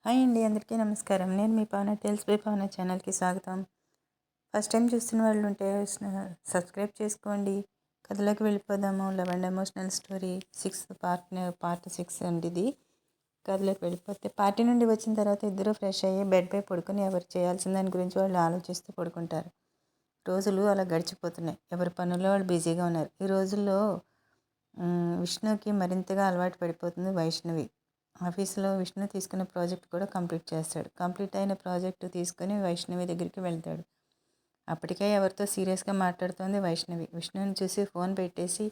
Hi అండి, అందరికీ నమస్కారం. నేను మీ పవన టేల్స్ బై పవన ఛానల్కి స్వాగతం. ఫస్ట్ టైం చూస్తున్న వాళ్ళు ఉంటే సబ్స్క్రైబ్ చేసుకోండి. కథలోకి వెళ్ళిపోదాము. Love and emotional story part 6 అండి ఇది. కథలోకి వెళ్ళిపోతే పార్టీ నుండి వచ్చిన తర్వాత ఇద్దరు ఫ్రెష్ అయ్యి బెడ్పై పడుకొని ఎవరు చేయాల్సిన దాని గురించి వాళ్ళు ఆలోచిస్తూ పడుకుంటారు. రోజులు అలా గడిచిపోతున్నాయి. ఎవరి పనుల్లో వాళ్ళు బిజీగా ఉన్నారు. ఈ రోజుల్లో విష్ణుకి మరింతగా అలవాటు పడిపోతుంది వైష్ణవి. ఆఫీస్లో విష్ణు తీసుకున్న ప్రాజెక్ట్ కూడా కంప్లీట్ చేస్తాడు. కంప్లీట్ అయిన ప్రాజెక్టు తీసుకుని వైష్ణవి దగ్గరికి వెళ్తాడు. అప్పటికే ఎవరితో సీరియస్గా మాట్లాడుతోంది వైష్ణవి. విష్ణుని చూసి ఫోన్ పెట్టేసి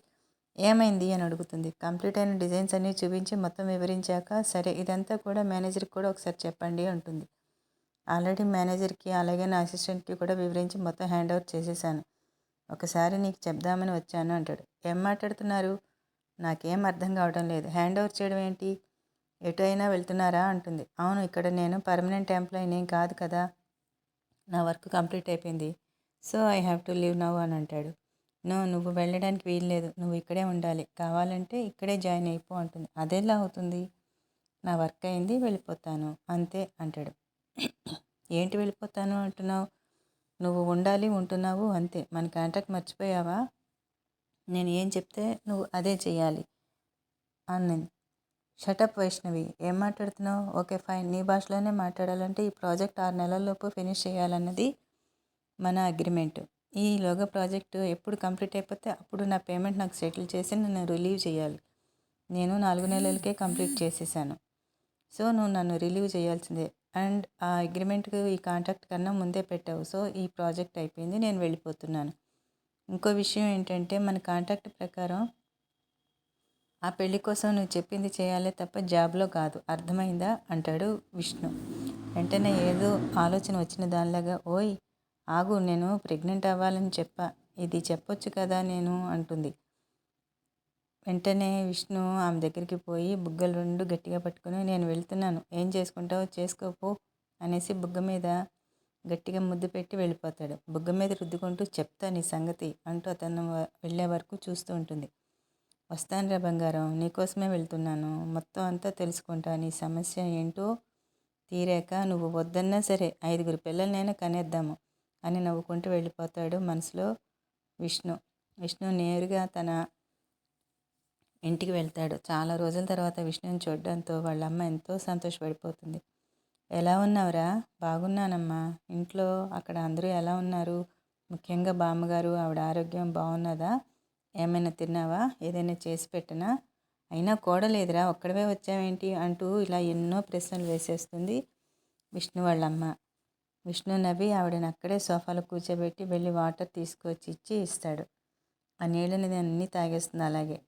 ఏమైంది అని అడుగుతుంది. కంప్లీట్ అయిన డిజైన్స్ అన్నీ చూపించి మొత్తం వివరించాక, సరే ఇదంతా కూడా మేనేజర్కి కూడా ఒకసారి చెప్పండి అంటుంది. ఆల్రెడీ మేనేజర్కి అలాగే నా అసిస్టెంట్కి కూడా వివరించి మొత్తం హ్యాండ్ ఓవర్ చేసేసాను. ఒకసారి నీకు చెప్దామని వచ్చాను అంటాడు. ఏం మాట్లాడుతున్నారు? నాకేం అర్థం కావడం లేదు. హ్యాండ్ ఓవర్ చేయడం ఏంటి? ఎటు అయినా వెళ్తున్నారా అంటుంది. అవును, ఇక్కడ నేను పర్మనెంట్ ఎంప్లాయీని కాదు కదా, నా వర్క్ కంప్లీట్ అయిపోయింది. So I have to leave now అని అంటాడు. నువ్వు వెళ్ళడానికి వీల్లేదు, నువ్వు ఇక్కడే ఉండాలి, కావాలంటే ఇక్కడే జాయిన్ అయిపో అంటుంది. అదెలా అవుతుంది? నా వర్క్ అయింది, వెళ్ళిపోతాను అంతే అంటాడు. ఏంటి వెళ్ళిపోతాను అంటున్నావు? నువ్వు ఉండాలి, ఉంటున్నావు అంతే. మన కాంట్రాక్ట్ మర్చిపోయావా? నేను ఏం చెప్తే నువ్వు అదే చెయ్యాలి అన్నది. షటప్ వైష్ణవి, ఏం మాట్లాడుతున్నావు? ఓకే ఫైన్, నీ భాషలోనే మాట్లాడాలంటే ఈ ప్రాజెక్ట్ 6 నెలల్లోపు ఫినిష్ చేయాలన్నది మన అగ్రిమెంట్. ఈలోగా ప్రాజెక్టు ఎప్పుడు కంప్లీట్ అయిపోతే అప్పుడు నా పేమెంట్ నాకు సెటిల్ చేసి నన్ను రిలీవ్ చేయాలి. నేను 4 నెలలకే కంప్లీట్ చేసేసాను. సో నువ్వు నన్ను రిలీవ్ చేయాల్సిందే. అండ్ ఆ అగ్రిమెంట్కి ఈ కాంట్రాక్ట్ కన్నా ముందే పెట్టావు. సో ఈ ప్రాజెక్ట్ అయిపోయింది, నేను వెళ్ళిపోతున్నాను. ఇంకో విషయం ఏంటంటే, మన కాంట్రాక్ట్ ప్రకారం ఆ పెళ్లి కోసం నువ్వు చెప్పింది చేయాలే తప్ప జాబ్లో కాదు, అర్థమైందా అంటాడు విష్ణు. వెంటనే ఏదో ఆలోచన వచ్చిన దానిలాగా, ఓయ్ ఆగు, నేను ప్రెగ్నెంట్ అవ్వాలని ఇది చెప్పొచ్చు కదా నేను అంటుంది. వెంటనే విష్ణు ఆమె దగ్గరికి పోయి బుగ్గలు 2 గట్టిగా పట్టుకుని, నేను వెళ్తున్నాను, ఏం చేసుకుంటావో చేసుకోపో అనేసి బుగ్గ మీద గట్టిగా ముద్దు పెట్టి వెళ్ళిపోతాడు. బుగ్గ మీద రుద్దుకుంటూ చెప్తా నీ సంగతి అంటూ అతను వెళ్ళే వరకు చూస్తూ ఉంటుంది. వస్తానురా బంగారం, నీకోసమే వెళ్తున్నాను, మొత్తం అంతా తెలుసుకుంటా, నీ సమస్య ఏంటో తీరాక నువ్వు వద్దన్నా సరే 5 పిల్లలనైనా కనేద్దాము అని నవ్వుకుంటూ వెళ్ళిపోతాడు మనసులో విష్ణు. విష్ణు నేరుగా తన ఇంటికి వెళ్తాడు. చాలా రోజుల తర్వాత విష్ణుని చూడడంతో వాళ్ళ అమ్మ ఎంతో సంతోషపడిపోతుంది. ఎలా ఉన్నావురా? బాగున్నానమ్మా. ఇంట్లో అక్కడ అందరూ ఎలా ఉన్నారు? ముఖ్యంగా బామ్మగారు, ఆవిడ ఆరోగ్యం బాగున్నదా? ఏమైనా తిన్నావా? ఏదైనా చేసి పెట్టనా? అయినా కోడలేదురా, ఒక్కడవే వచ్చావేంటి అంటూ ఇలా ఎన్నో ప్రశ్నలు వేసేస్తుంది విష్ణు వాళ్ళమ్మ. విష్ణు నవ్వి ఆవిడని అక్కడే సోఫాలో కూర్చోబెట్టి వెళ్ళి వాటర్ తీసుకొచ్చి ఇస్తాడు. ఆ నీళ్ళని అన్నీ తాగేస్తుంది. అలాగే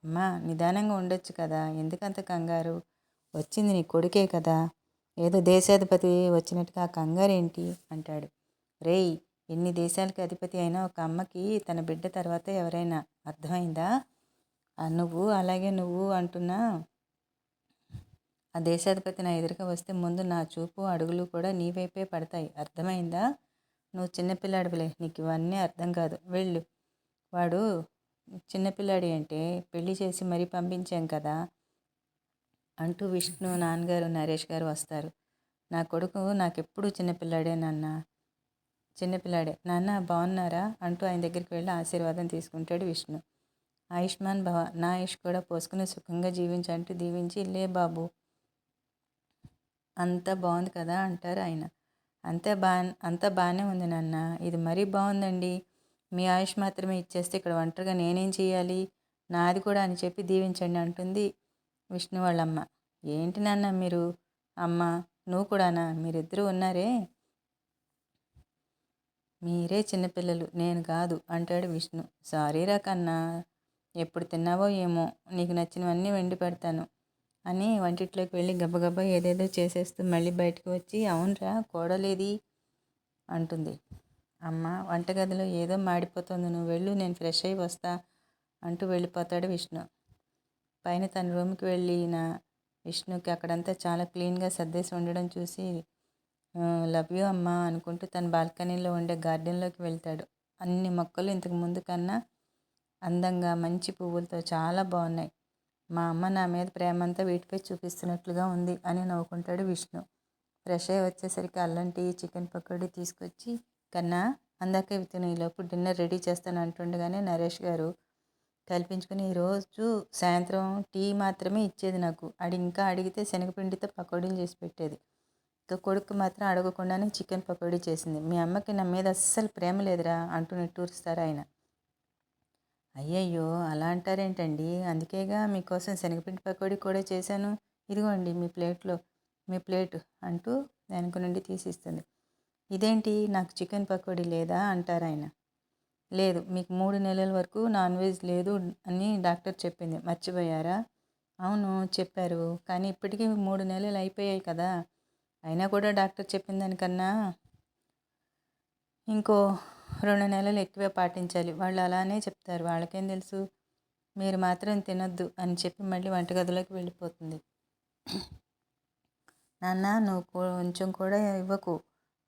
అమ్మా, నిదానంగా ఉండొచ్చు కదా, ఎందుకంత కంగారు? వచ్చింది నీ కొడుకే కదా, ఏదో దేశాధిపతి వచ్చినట్టుగా ఆ కంగారేంటి అంటాడు. రేయ్, ఎన్ని దేశాలకి అధిపతి అయినా ఒక అమ్మకి తన బిడ్డ తర్వాత ఎవరైనా, అర్థమైందా? నువ్వు అంటున్నా ఆ దేశాధిపతి నా ఎదురుగా వస్తే ముందు నా చూపు అడుగులు కూడా నీ వైపే పడతాయి, అర్థమైందా? నువ్వు చిన్నపిల్లాడివిలే, నీకు ఇవన్నీ అర్థం కాదు, వెళ్ళు. వాడు చిన్నపిల్లాడి అంటే పెళ్లి చేసి మరీ పంపించాం కదా అంటూ విష్ణు నాన్నగారు నరేష్ గారు వస్తారు. నా కొడుకు నాకెప్పుడు చిన్నపిల్లాడే నాన్న బాగున్నారా అంటూ ఆయన దగ్గరికి వెళ్ళి ఆశీర్వాదం తీసుకుంటాడు విష్ణు. ఆయుష్మాన్ భవ, నా ఆయుష్ కూడా పోసుకుని సుఖంగా జీవించంటూ దీవించి, లే బాబు అంతా బాగుంది కదా అంటారు ఆయన. అంతా బాగానే ఉంది నాన్న, ఇది మరీ బాగుందండి, మీ ఆయుష్ మాత్రమే ఇచ్చేస్తే ఇక్కడ ఒంటరిగా నేనేం చేయాలి, నాది కూడా అని చెప్పి దీవించండి అంటుంది విష్ణు వాళ్ళమ్మ. ఏంటి నాన్న మీరు, అమ్మ నువ్వు కూడానా, మీరిద్దరూ ఉన్నారే, మీరే చిన్నపిల్లలు, నేను కాదు అంటాడు విష్ణు. సారీరా కన్నా, ఎప్పుడు తిన్నావో ఏమో, నీకు నచ్చినవన్నీ వండి పెడతాను అని వంటిట్లోకి వెళ్ళి గబగబా ఏదేదో చేసేస్తూ మళ్ళీ బయటకు వచ్చి, అవునరా కోడలేది అంటుంది. అమ్మ వంటగదిలో ఏదో మాడిపోతుంది, నువ్వు వెళ్ళు, నేను ఫ్రెష్ అయ్యి వస్తా అంటూ వెళ్ళిపోతాడు విష్ణు. పైన తన రూమ్కి వెళ్ళిన విష్ణుకి అక్కడంతా చాలా క్లీన్గా సర్దేసి ఉండడం చూసి, లవ్ యూ అమ్మా అనుకుంటూ తన బాల్కనీలో ఉండే గార్డెన్లోకి వెళ్తాడు. అన్ని మొక్కలు ఇంతకు ముందు కన్నా అందంగా మంచి పువ్వులతో చాలా బాగున్నాయి. మా అమ్మ నా మీద ప్రేమంతా వీటిపై చూపిస్తున్నట్లుగా ఉంది అని నవ్వుకుంటాడు విష్ణు. ఫ్రెష్ అయ్యి వచ్చేసరికి అల్లం టీ, చికెన్ పకోడీ తీసుకొచ్చి, కన్నా అందాక ఇవి తిను, ఈలోపు డిన్నర్ రెడీ చేస్తాను అంటుండగానే నరేష్ గారు కల్పించుకుని, ఈరోజు సాయంత్రం టీ మాత్రమే ఇచ్చేది నాకు. ఇంకా అడిగితే శనగపిండితో పకోడీలు చేసి పెట్టేది. ఇక కొడుకు మాత్రం అడగకుండానే చికెన్ పకోడీ చేసింది. మీ అమ్మకి నా మీద అస్సలు ప్రేమ లేదురా అంటూ నిట్టూరుస్తారు ఆయన. అయ్యయ్యో, అలా అంటారేంటండి? అందుకేగా మీకోసం శనగపిండి పకోడీ కూడా చేశాను. ఇదిగోండి మీ ప్లేటు అంటూ వెనక నుండి తీసిస్తుంది. ఇదేంటి, నాకు చికెన్ పకోడీ లేదా అంటారాయన. లేదు, మీకు 3 నెలల వరకు నాన్ వెజ్ లేదు అని డాక్టర్ చెప్పింది, మర్చిపోయారా? అవును చెప్పారు, కానీ ఇప్పటికీ 3 నెలలు అయిపోయాయి కదా. అయినా కూడా డాక్టర్ చెప్పిన దానికన్నా ఇంకో 2 నెలలు ఎక్కువే పాటించాలి. వాళ్ళు అలానే చెప్తారు, వాళ్ళకేం తెలుసు. మీరు మాత్రం తినొద్దు అని చెప్పి మళ్ళీ వంటగదిలోకి వెళ్ళిపోతుంది. నాన్న, నువ్వు కొంచెం కూడా ఇవ్వకు.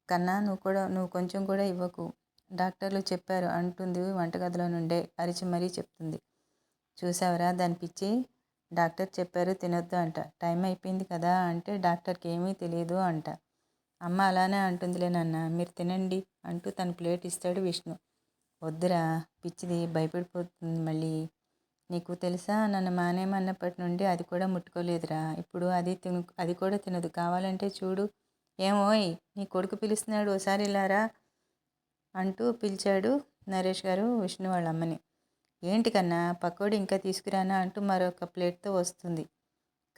కన్నా, నువ్వు కొంచెం కూడా ఇవ్వకు, డాక్టర్లు చెప్పారు అంటుంది వంటగదిలో నుండే అరిచి మరీ చెప్తుంది. చూసావరా దాని పిచ్చి, డాక్టర్ చెప్పారు తినొద్దు అంట. టైం అయిపోయింది కదా అంటే డాక్టర్కి ఏమీ తెలియదు అంట. అమ్మ అలానే అంటుందిలే నాన్న, మీరు తినండి అంటూ తన ప్లేట్ ఇస్తాడు విష్ణు. వద్దురా, పిచ్చిది భయపడిపోతుంది మళ్ళీ. నీకు తెలుసా, నన్ను మానేమన్నప్పటి నుండి అది కూడా ముట్టుకోలేదురా. ఇప్పుడు అది కూడా తినదు. కావాలంటే చూడు. ఏమోయ్, నీ కొడుకు పిలుస్తున్నాడు, ఓసారి ఇలారా అంటూ పిలిచాడు నరేష్ గారు విష్ణు వాళ్ళ అమ్మని. ఏంటి కన్నా, పకోడీ ఇంకా తీసుకురానా అంటూ మరొక ప్లేట్తో వస్తుంది.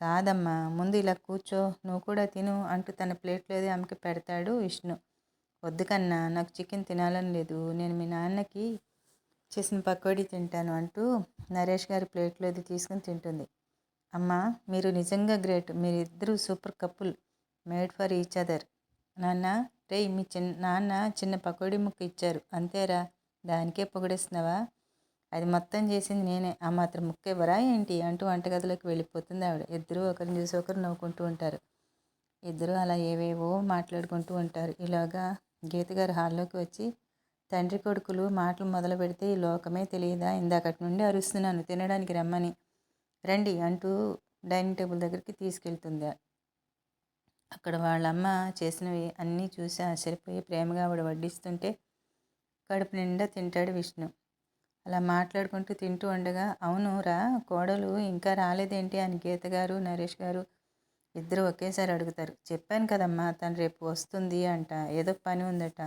కాదమ్మా, ముందు ఇలా కూర్చో, నువ్వు కూడా తిను అంటూ తన ప్లేట్లోది ఆమెకి పెడతాడు విష్ణు. వద్దు కన్నా, నాకు చికెన్ తినాలని లేదు, నేను మీ నాన్నకి చేసిన పకోడీ తింటాను అంటూ నరేష్ గారి ప్లేట్లోది తీసుకుని తింటుంది. అమ్మా, మీరు నిజంగా గ్రేట్, మీరిద్దరూ super couple, made for each other. నాన్న, రేయ్, మీ నాన్న చిన్న పకోడీ ముక్క ఇచ్చారు అంతేరా, దానికే పొగిడేస్తున్నావా? అది మొత్తం చేసింది నేనే, ఆ మాత్రం ముక్క ఇవ్వరా ఏంటి అంటూ వంటగదిలోకి వెళ్ళిపోతుంది ఆవిడ. ఇద్దరూ ఒకరిని చూసి ఒకరు నవ్వుకుంటూ ఉంటారు. ఇద్దరూ అలా ఏవేవో మాట్లాడుకుంటూ ఉంటారు. ఇలాగా గీతగారు హాల్లోకి వచ్చి, తండ్రి కొడుకులు మాటలు మొదలు పెడితే ఈ లోకమే తెలియదా, ఇందాకటి నుండి అరుస్తున్నాను తినడానికి రమ్మని, రండి అంటూ డైనింగ్ టేబుల్ దగ్గరికి తీసుకెళ్తుంది. అక్కడ వాళ్ళమ్మ చేసినవి అన్నీ చూసి ఆశ్చర్యపోయి ప్రేమగా ఆవిడ వడ్డిస్తుంటే కడుపు నిండా తింటాడు విష్ణు. అలా మాట్లాడుకుంటూ తింటూ ఉండగా, అవును రా, కోడలు ఇంకా రాలేదేంటి అని గీతగారు నరేష్ గారు ఇద్దరు ఒకేసారి అడుగుతారు. చెప్పాను కదమ్మా, తను రేపు వస్తుంది అంట, ఏదో పని ఉందట.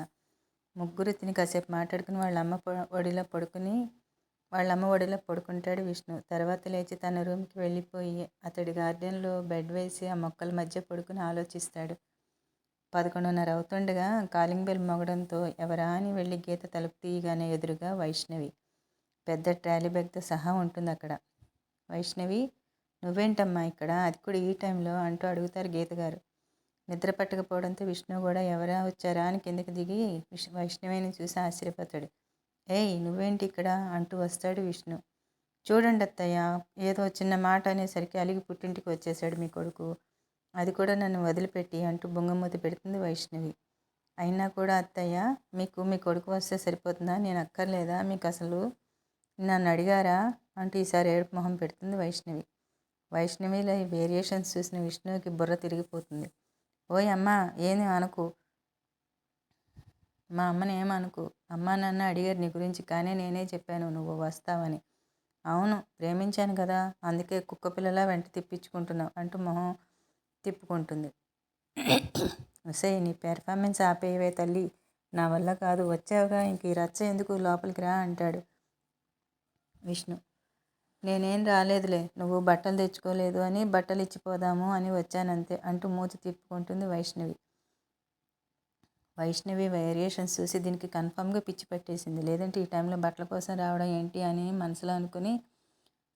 ముగ్గురు తిని కాసేపు మాట్లాడుకుని వాళ్ళమ్మ ఒడిలో పడుకుంటాడు విష్ణు. తర్వాత లేచి తన రూమ్కి వెళ్ళిపోయి అతడి గార్డెన్లో బెడ్ వేసి ఆ మొక్కల మధ్య పడుకుని ఆలోచిస్తాడు. 11:30 అవుతుండగా కాలింగ్ బెల్ మోగడంతో ఎవరా అని వెళ్ళి గీత తలుపు తీయగానే ఎదురుగా వైష్ణవి పెద్ద ట్రాలీ బ్యాగ్తో సహా ఉంటుంది అక్కడ. వైష్ణవి, నువ్వేంటమ్మా ఇక్కడ, అది కూడా ఈ టైంలో అంటూ అడుగుతారు గీతగారు. నిద్ర పట్టకపోవడంతో విష్ణు కూడా ఎవరా వచ్చారా అని కిందకి దిగి వైష్ణవిని చూసి ఆశ్చర్యపోతాడు. ఏయ్, నువ్వేంటి ఇక్కడ అంటూ వస్తాడు విష్ణు. చూడండి అత్తయ్య, ఏదో చిన్న మాట అనేసరికి అలిగి పుట్టింటికి వచ్చేసాడు మీ కొడుకు, అది కూడా నన్ను వదిలిపెట్టి అంటూ బొంగమూతి పెడుతుంది వైష్ణవి. అయినా కూడా అత్తయ్య, మీకు మీ కొడుకు వస్తే సరిపోతుందా, నేను అక్కర్లేదా, మీకు అసలు నన్ను అడిగారా అంటూ ఈసారి ఏడుపు మొహం పెడుతుంది వైష్ణవి. వైష్ణవిలో ఈ వేరియేషన్స్ చూసిన విష్ణువుకి బుర్ర తిరిగిపోతుంది. ఓయ్ అమ్మా, ఏమి అనకు, మా అమ్మని ఏమనుకు. అమ్మా నాన్న అడిగారు నీ గురించి, కానీ నేనే చెప్పాను నువ్వు వస్తావని. అవును, ప్రేమించాను కదా, అందుకే కుక్క పిల్లలా వెంట తిప్పించుకుంటున్నావు అంటూ మొహం తిప్పుకుంటుంది. ఒసేయ్, నీ పెర్ఫార్మెన్స్ ఆపేయవే తల్లి, నా వల్ల కాదు, వచ్చావుగా ఇంక ఈ రచ్చ ఎందుకు, లోపలికి రా అంటాడు విష్ణు. నేనేం రాలేదులే, నువ్వు బట్టలు తెచ్చుకోలేదు అని బట్టలు ఇచ్చిపోదాము అని వచ్చానంతే అంటూ మూతి తిప్పుకుంటుంది వైష్ణవి. వైష్ణవి వేరియేషన్స్ చూసి దీనికి కన్ఫామ్గా పిచ్చి పట్టేసింది. లేదంటే ఈ టైంలో బట్టల కోసం రావడం ఏంటి అని మనసులో అనుకుని,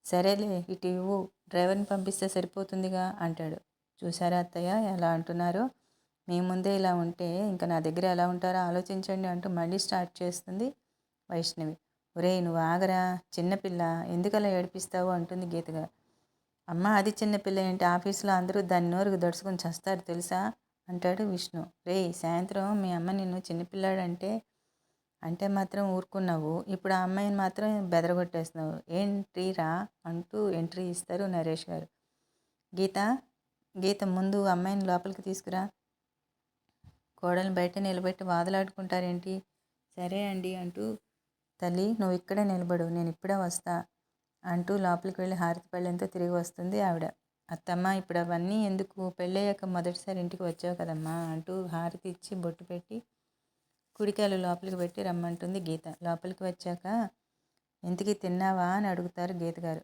సరేలే ఇటు ఇవ్వు, డ్రైవర్ని పంపిస్తే సరిపోతుందిగా అంటాడు. చూసారా అత్తయ్య ఎలా అంటున్నారో, మీ ముందే ఇలా ఉంటే ఇంకా నా దగ్గర ఎలా ఉంటారో ఆలోచించండి అంటూ మళ్ళీ స్టార్ట్ చేస్తుంది వైష్ణవి. ఒరేయ్, నువ్వు ఆగరా, చిన్నపిల్ల, ఎందుకలా ఏడిపిస్తావు అంటుంది గీతగా. అమ్మ, అది చిన్నపిల్ల ఏంటి, ఆఫీసులో అందరూ దాని నోరుకు దడుచుకుని చస్తారు తెలుసా అంటాడు విష్ణు. రేయ్, సాయంత్రం మీ అమ్మ నిన్ను చిన్నపిల్లాడంటే అంటే మాత్రం ఊరుకున్నావు. ఇప్పుడు ఆ అమ్మాయిని మాత్రం బెదరగొట్టేస్తున్నావు. ఏంట్రీరా అంటూ ఎంట్రీ ఇస్తారు నరేష్ గారు. గీత, గీత ముందు అమ్మాయిని లోపలికి తీసుకురా. కోడల్ని బయట నిలబెట్టి వాదులాడుకుంటారేంటి? సరే అండి అంటూ, తల్లి నువ్వు ఇక్కడే నిలబడు, నేను ఇప్పుడే వస్తా అంటూ లోపలికి వెళ్ళి హారతి పళ్ళెంతో తిరిగి వస్తుంది ఆవిడ. అత్తమ్మ ఇప్పుడు అవన్నీ ఎందుకు, పెళ్ళయ్యాక మొదటిసారి ఇంటికి వచ్చావు కదమ్మా అంటూ హారతి ఇచ్చి బొట్టు పెట్టి కుడికాయలు లోపలికి పెట్టి రమ్మంటుంది గీత. లోపలికి వచ్చాక ఇంతకీ తిన్నావా అని అడుగుతారు గీత గారు.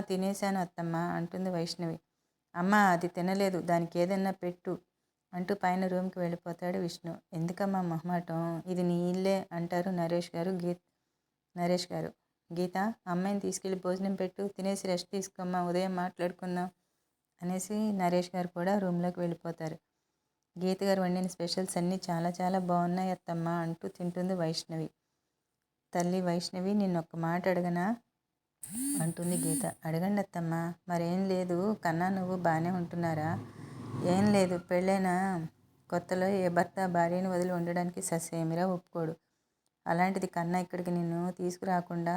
తినేశాను అత్తమ్మ అంటుంది వైష్ణవి. అమ్మ అది తినలేదు, దానికి ఏదైనా పెట్టు అంటూ పైన రూమ్కి వెళ్ళిపోతాడు విష్ణు. ఎందుకమ్మా మొహమాటం, ఇది నీ ఇల్లే అంటారు నరేష్ గారు. గీత, అమ్మాయిని తీసుకెళ్ళి భోజనం పెట్టు, తినేసి రెస్ట్ తీసుకోమ్మా, ఉదయం మాట్లాడుకుందాం అనేసి నరేష్ గారు కూడా రూమ్లోకి వెళ్ళిపోతారు. గీత గారు వండిన స్పెషల్స్ అన్నీ చాలా చాలా బాగున్నాయి అత్తమ్మ అంటూ తింటుంది వైష్ణవి. తల్లి వైష్ణవి, నిన్నొక్క మాట అడగనా అంటుంది గీత. అడగండి అత్తమ్మ. మరేం లేదు, కన్నా నువ్వు బాగానే ఉంటున్నారా? ఏం లేదు, పెళ్ళైన కొత్తలో ఏ భర్త భార్యను వదిలి ఉండడానికి ససేమిరా ఒప్పుకోడు. అలాంటిది కన్నా ఇక్కడికి నిన్ను తీసుకురాకుండా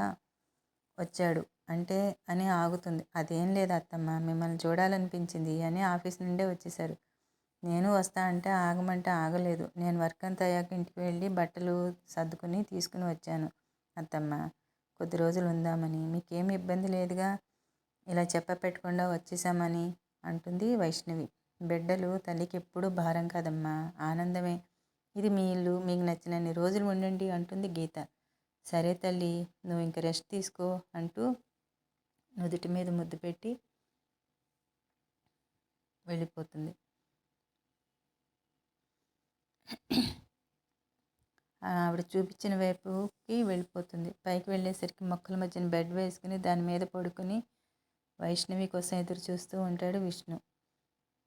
వచ్చాడు అంటే అని ఆగుతుంది. అదేం లేదు అత్తమ్మ, మిమ్మల్ని చూడాలనిపించింది అని ఆఫీస్ నుండే వచ్చేశారు. నేను వస్తా అంటే ఆగమంటే ఆగలేదు. నేను వర్క్ అంతా అయ్యాక ఇంటికి వెళ్ళి బట్టలు సర్దుకుని తీసుకుని వచ్చాను అత్తమ్మ, కొద్ది రోజులు ఉందామని. మీకేమి ఇబ్బంది లేదుగా, ఇలా పెట్టకుండా వచ్చేసామని అంటుంది వైష్ణవి. బిడ్డలు తల్లికి ఎప్పుడూ భారం కాదమ్మా, ఆనందమే. ఇది మీ ఇల్లు, మీకు నచ్చినన్ని రోజులు ఉండండి అంటుంది గీత. సరే తల్లి, నువ్వు ఇంక రెస్ట్ తీసుకో అంటూ నుదుటి మీద ముద్దు పెట్టి వెళ్ళిపోతుంది. ఆవిడ చూపించిన వైపుకి వెళ్ళిపోతుంది. పైకి వెళ్ళేసరికి మొక్కల మధ్యన బెడ్ వేసుకుని దాని మీద పడుకుని వైష్ణవి కోసం ఎదురు చూస్తూ ఉంటాడు విష్ణు.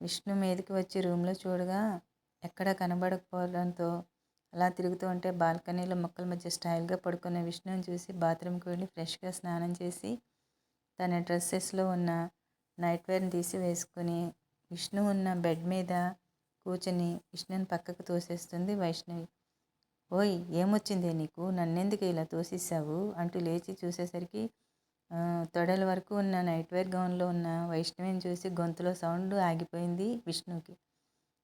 విష్ణు మీదకి వచ్చి రూమ్లో చూడగా ఎక్కడా కనబడకపోవడంతో అలా తిరుగుతూ ఉంటే బాల్కనీలో మొక్కల మధ్య స్టైల్గా పడుకున్న విష్ణుని చూసి బాత్రూమ్కి వెళ్ళి ఫ్రెష్గా స్నానం చేసి తన డ్రెస్సెస్లో ఉన్న నైట్ వేర్ని తీసి వేసుకుని విష్ణు ఉన్న బెడ్ మీద కూర్చొని విష్ణుని పక్కకు తోసేస్తుంది వైష్ణవి. ఓయ్ ఏమొచ్చిందే నీకు, నన్నెందుకు ఇలా తోసేసావు అంటూ లేచి చూసేసరికి తొడల వరకు ఉన్న నైట్ వేర్ గౌన్లో ఉన్న వైష్ణవిని చూసి గొంతులో సౌండ్ ఆగిపోయింది విష్ణుకి.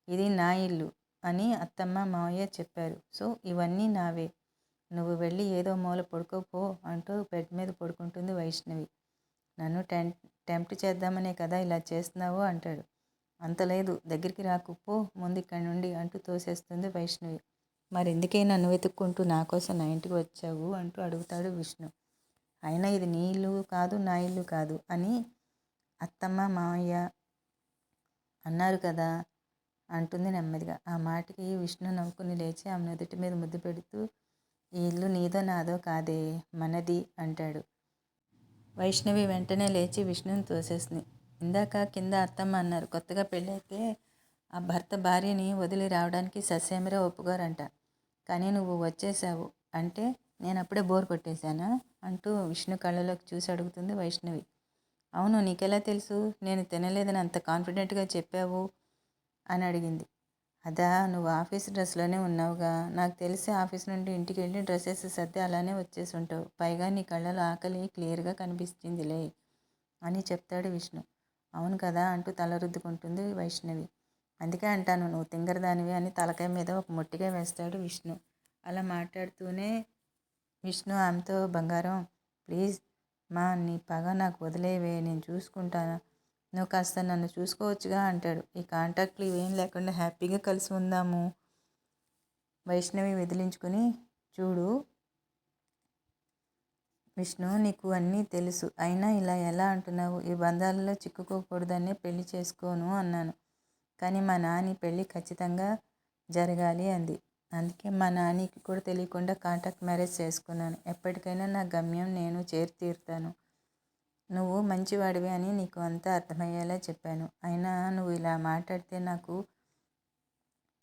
ఇది నా ఇల్లు అని అత్తమ్మ మావయ్య చెప్పారు, సో ఇవన్నీ నావే, నువ్వు వెళ్ళి ఏదో మూల పడుకోపో అంటూ బెడ్ మీద పడుకుంటుంది వైష్ణవి. నన్ను టెంప్ట్ చేద్దామనే కదా ఇలా చేస్తున్నావు అంటాడు. అంత లేదు, దగ్గరికి రాకుపో ముందు ఇక్కడి నుండి అంటూ తోసేస్తుంది వైష్ణవి. మరెందుకే నన్ను వెతుక్కుంటూ నా కోసం నా ఇంటికి వచ్చావు అంటూ అడుగుతాడు విష్ణు. అయినా ఇది నీ ఇల్లు కాదు, నా ఇల్లు కాదు అని అత్తమ్మ మావయ్య అన్నారు కదా అంటుంది నెమ్మదిగా. ఆ మాటకి విష్ణు నవ్వుకుని లేచి ఆమె నుదుటి మీద ముద్దు పెడుతూ, ఈ ఇల్లు నీదో నాదో కాదే, మనది అంటాడు. వైష్ణవి వెంటనే లేచి విష్ణుని తోసేసింది. ఇందాక కింద అత్తమ్మ అన్నారు, కొత్తగా పెళ్ళైతే ఆ భర్త భార్యని వదిలి రావడానికి ససేమిరా ఒప్పుకోరంట. కానీ నువ్వు వచ్చేసావు అంటే నేను అప్పుడే బోర్ కొట్టేశానా అంటూ విష్ణు కళ్ళలోకి చూసి అడుగుతుంది వైష్ణవి. అవును, నీకెలా తెలుసు నేను తినలేదని అంత కాన్ఫిడెంట్గా చెప్పావు అని అడిగింది. అదా, నువ్వు ఆఫీస్ డ్రెస్లోనే ఉన్నావుగా, నాకు తెలిసి ఆఫీస్ నుండి ఇంటికి వెళ్ళి డ్రెస్సెస్ సర్ది అలానే వచ్చేసి ఉంటావు. పైగా నీ కళ్ళలో ఆకలి క్లియర్గా కనిపిస్తుందిలే అని చెప్తాడు విష్ణు. అవును కదా అంటూ తల రుద్దుకుంటుంది వైష్ణవి. అందుకే అంటాను నువ్వు తింగరదానివి అని తలకాయ మీద ఒక మొట్టిగా వేస్తాడు విష్ణు. అలా మాట్లాడుతూనే విష్ణు ఆమెతో, బంగారం ప్లీజ్ మా, నీ పగ నాకు వదిలేవే, నేను చూసుకుంటాను, నువ్వు కాస్త నన్ను చూసుకోవచ్చుగా అంటాడు. ఈ కాంటాక్ట్లు ఇవేం లేకుండా హ్యాపీగా కలిసి ఉందాము. వైష్ణవి విదిలించుకుని, చూడు విష్ణు, నీకు అన్నీ తెలుసు, అయినా ఇలా ఎలా అంటున్నావు, ఈ బంధాలలో చిక్కుకోకూడదనే పెళ్లి చేసుకోను అన్నాను. కానీ మా నాని పెళ్ళి ఖచ్చితంగా జరగాలి అంది. అందుకే మా నానికి కూడా తెలియకుండా కాంటాక్ట్ మ్యారేజ్ చేసుకున్నాను. ఎప్పటికైనా నా గమ్యం నేను చేరి తీరుతాను. నువ్వు మంచివాడివి అని నీకు అంతా అర్థమయ్యేలా చెప్పాను. అయినా నువ్వు ఇలా మాట్లాడితే నాకు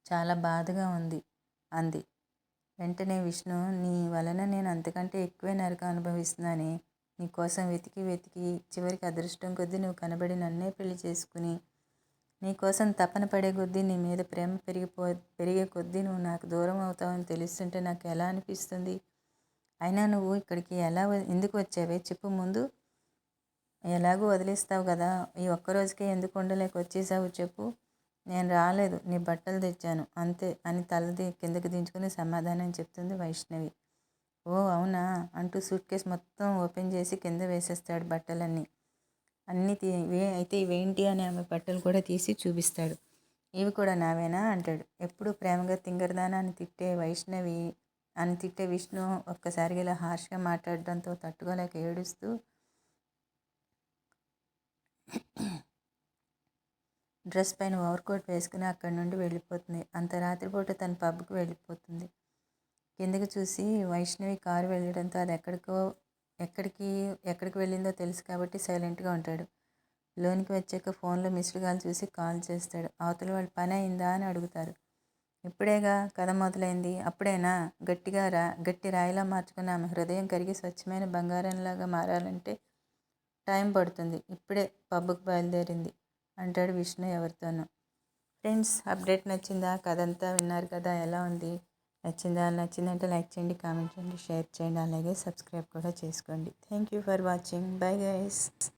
చాలా బాధగా ఉంది అంది. వెంటనే విష్ణు, నీ వలన నేను అంతకంటే ఎక్కువే నరకం అనుభవిస్తున్నానే. నీకోసం వెతికి వెతికి చివరికి అదృష్టం కొద్దీ నువ్వు కనబడి నన్నే పెళ్లి చేసుకుని నీకోసం తపన పడే కొద్దీ నీ మీద ప్రేమ పెరిగే కొద్దీ నువ్వు నాకు దూరం అవుతావని తెలుస్తుంటే నాకు ఎలా అనిపిస్తుంది. అయినా నువ్వు ఇక్కడికి ఎందుకు వచ్చావే చెప్పు ముందు. ఎలాగూ వదిలేస్తావు కదా, ఈ ఒక్కరోజుకే ఎందుకు ఉండలేక వచ్చేసావు చెప్పు. నేను రాలేదు, నీ బట్టలు తెచ్చాను అంతే అని కిందకి దించుకుని సమాధానం చెప్తుంది వైష్ణవి. ఓ అవునా అంటూ సూట్ కేస్ మొత్తం ఓపెన్ చేసి కింద వేసేస్తాడు బట్టలన్నీ. అయితే ఇవేంటి అని ఆమె బట్టలు కూడా తీసి చూపిస్తాడు. ఇవి కూడా నావేనా అంటాడు. ఎప్పుడు ప్రేమగా తింగరదానా అని తిట్టే విష్ణు ఒక్కసారిగా ఇలా హార్ష్గా మాట్లాడడంతో తట్టుకోలేక ఏడుస్తూ డ్రెస్ పైన ఓవర్ కోట్ వేసుకుని అక్కడి నుండి వెళ్ళిపోతుంది. అంత రాత్రిపూట తన పబ్కి వెళ్ళిపోతుంది. కిందకి చూసి వైష్ణవి కారు వెళ్ళడంతో అది ఎక్కడికి వెళ్ళిందో తెలుసు కాబట్టి సైలెంట్గా ఉంటాడు. లోనికి వచ్చాక ఫోన్లో మిస్డ్ కాల్ చూసి కాల్ చేస్తాడు. అవతల వాళ్ళు పని అయిందా అని అడుగుతారు. ఇప్పుడేగా కథ మొదలైంది, అప్పుడేనా గట్టి రాయిలా మార్చుకున్న ఆమె హృదయం కరిగి స్వచ్ఛమైన బంగారంలాగా మారాలంటే టైం పడుతుంది. ఇప్పుడే పబ్కి బయలుదేరింది అంటాడు విష్ణు ఎవరితోనూ. ఫ్రెండ్స్, అప్డేట్ నచ్చిందా? కథ అంతా విన్నారు కదా, ఎలా ఉంది? నచ్చిందంటే లైక్ చేయండి, కామెంట్ చేయండి, షేర్ చేయండి, అలాగే సబ్స్క్రైబ్ కూడా చేసుకోండి. Thank you for watching. Bye guys.